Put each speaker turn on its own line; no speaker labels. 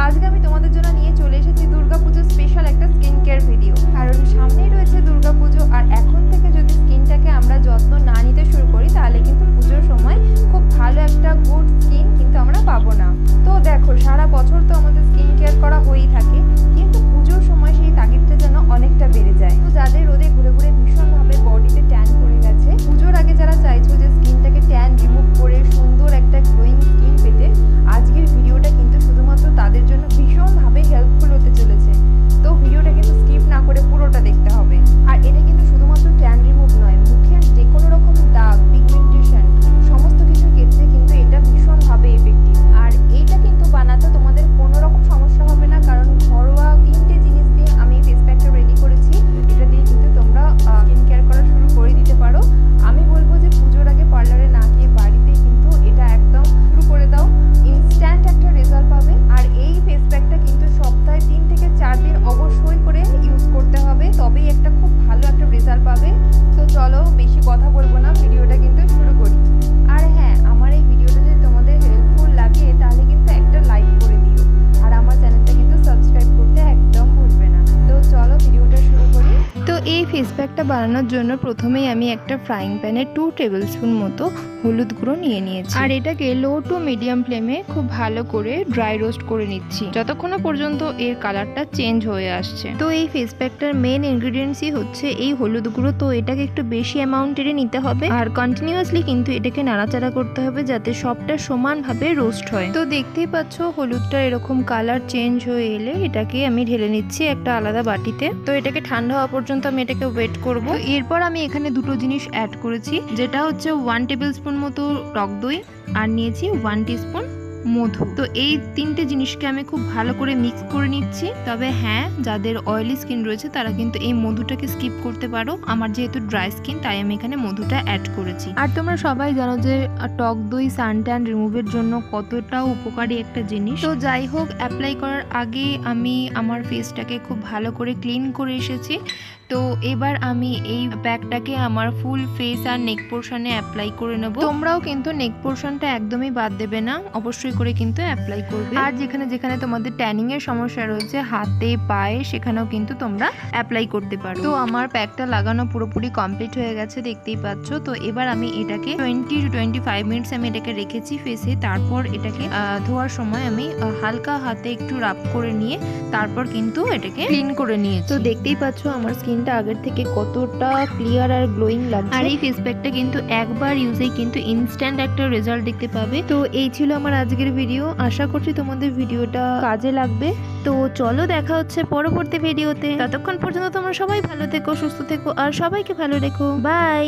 আজকে আমি তোমাদের জন্য নিয়ে চলে এসেছি দুর্গাপুজো স্পেশাল একটা স্কিন কেয়ার ভিডিও। কারণ সামনেই রয়েছে দুর্গাপুজো, আর এখন থেকে যদি স্কিনটাকে আমরা যত্ন না নিতে শুরু করি তাহলে কিন্তু পুজোর সময় খুব ভালো একটা গুড স্কিন কিন্তু আমরা পাবো না। তো দেখো, সারা বছর তো আমাদের স্কিন কেয়ার করা হয়েই থাকে, কিন্তু পুজোর সময় সেই তাগিদটা যেন অনেকটা বেড়ে যায়। তো যাদের রোদে ঘুরে ঘুরে ভীষণভাবে বডিতে ট্যান পড়ে গেছে, পুজোর আগে যারা চাইছো যে স্কিনটাকে ট্যান রিমুভ করে সুন্দর একটা গ্লোয়িং স্কিন পেতে, আজকের ভিডিওটা কিন্তু শুধুমাত্র তাদের জন্য ভীষণভাবে হেল্পফুল হতে চলেছে। তো ভিডিওটা কিন্তু স্কিপ না করে পুরোটা দেখতে হবে। আর এটা কিন্তু শুধুমাত্র ট্যান রিমুভ নয়, মুখের যে কোনো রকম দাগ, পিগমেন্টেশন, সমস্ত কিছুর ক্ষেত্রে কিন্তু এটা ভীষণভাবে এফেক্টিভ। আর এইটা কিন্তু বানাতে তোমাদের কোনো রকম সমস্যা হবে না, কারণ ঘরোয়া 3টে জিনিস দিয়ে আমি ফেস প্যাকটা রেডি করেছি। এটা দিয়ে কিন্তু তোমরা স্কিন কেয়ার করা শুরু করে দিতে পারো। আমি বলবো যে পুজোর আগে পার্লারে না গিয়ে বাড়িতে কিন্তু এটা একদম শুরু করে দাও, ইনস্ট্যান্ট একটা রেজাল্ট পাবে। আর এই ফেস প্যাকটা কিন্তু সপ্তাহে 3 থেকে 4 দিন অবশ্যই করে ইউজ করতে হবে, তবেই একটা খুব ভালো একটা রেজাল্ট পাবে। তো চলো, বেশি কথা বলবো না, ভিডিওটা কিন্তু শুরু করি। আর হ্যাঁ, আমার এই ভিডিওটা যদি তোমাদের হেল্পফুল লাগে তাহলে কিন্তু একটা লাইক করে দিও, আর আমার চ্যানেলটা কিন্তু সাবস্ক্রাইব করতে একদম ভুলবে না। তো চলো ভিডিওটা শুরু করি। তো এই ফেস প্যাকটা বানানোর জন্য প্রথমেই আমি একটা ফ্রাইং প্যানে 2 টেবিল স্পুন মতো হলুদ গুঁড়ো নিয়ে নিয়েছি, আর এটাকে লো টু মিডিয়াম ফ্লেমে খুব ভালো করে ড্রাই রোস্ট করে নিচ্ছি যতক্ষণ পর্যন্ত এর কালারটা চেঞ্জ হয়ে আসছে। তো এই ফেস প্যাকটার মেন ইনগ্রেডিয়েন্টসই হচ্ছে এই হলুদ গুঁড়ো। তো এটাকে একটু বেশি অ্যামাউন্টেরই নিতে হবে, আর কন্টিনিউয়াসলি কিন্তু এটাকে নাড়াচাড়া করতে হবে যাতে সবটা সমানভাবে রোস্ট হয়। তো দেখতেই পাচ্ছ হলুদটা এরকম কালার চেঞ্জ হয়ে এলে এটাকে আমি ঢেলে নিচ্ছি একটা আলাদা বাটিতে। তো এটাকে ঠান্ডা হওয়া পর্যন্ত আমি এটাকে ওয়েট করব। এরপর আমি এখানে দুটো জিনিস অ্যাড করেছি, যেটা হচ্ছে 1 টেবিল স্পুন মতো টক দই, আর নিয়েছি 1 টিস্পুন মধু। তো এই 3টে জিনিসকে আমি খুব ভালো করে মিক্স করে নিচ্ছি। তবে হ্যাঁ, যাদের অয়েলি স্কিন রয়েছে তারা কিন্তু এই মধুটাকে স্কিপ করতে পারো। আমার যেহেতু ড্রাই স্কিন তাই আমি এখানে মধুটা অ্যাড করেছি। আর তোমরা সবাই জানো যে টক দই সান ট্যান রিমুভের জন্য কতটা উপকারী একটা জিনিস। তো যাই হোক, অ্যাপ্লাই করার আগে আমি আমার ফেসটাকে খুব ভালো করে ক্লিন করে এসেছি। তো এবার আমি এই প্যাকটাকে আমার ফুল ফেস আর নেক পোর্শনে অ্যাপ্লাই করে নেব। তোমরাও কিন্তু নেক পোর্শনটা একদমই বাদ দেবে না, অবশ্যই করে কিন্তু অ্যাপ্লাই করবে। আর যেখানে যেখানে তোমাদের ট্যানিং এর সমস্যা রয়েছে হাতে পায়ে, সেখানেও কিন্তু তোমরা অ্যাপ্লাই করতে পারো। তো আমার প্যাকটা লাগানো পুরোপুরি কমপ্লিট হয়ে গেছে, দেখতেই পাচ্ছ। তো এবার আমি এটাকে 20 to 25 মিনিটস আমি এটাকে রেখেছি ফেসে। তারপর এটাকে ধোয়ার সময় আমি হালকা হাতে একটু রাব করে নিয়ে তারপর কিন্তু এটাকে ক্লিন করে নিয়েছি। তো দেখতেই পাচ্ছ আমার স্কিনটা আগের থেকে কতটা ক্লিয়ার আর গ্লোয়িং লাগছে। আর এই ফেস প্যাকটা কিন্তু একবার ইউজেই কিন্তু ইনস্ট্যান্ট একটা রেজাল্ট দেখতে পাবে। তো এই ছিল আমার আজকের ভিডিও, আশা করছি তোমাদের ভিডিওটা কাজে লাগবে। তো চলো, দেখা হচ্ছে পরবর্তী ভিডিওতে। ততক্ষণ পর্যন্ত তোমরা সবাই ভালো থেকো, সুস্থ থেকো, আর সবাইকে ভালো রেখো। বাই।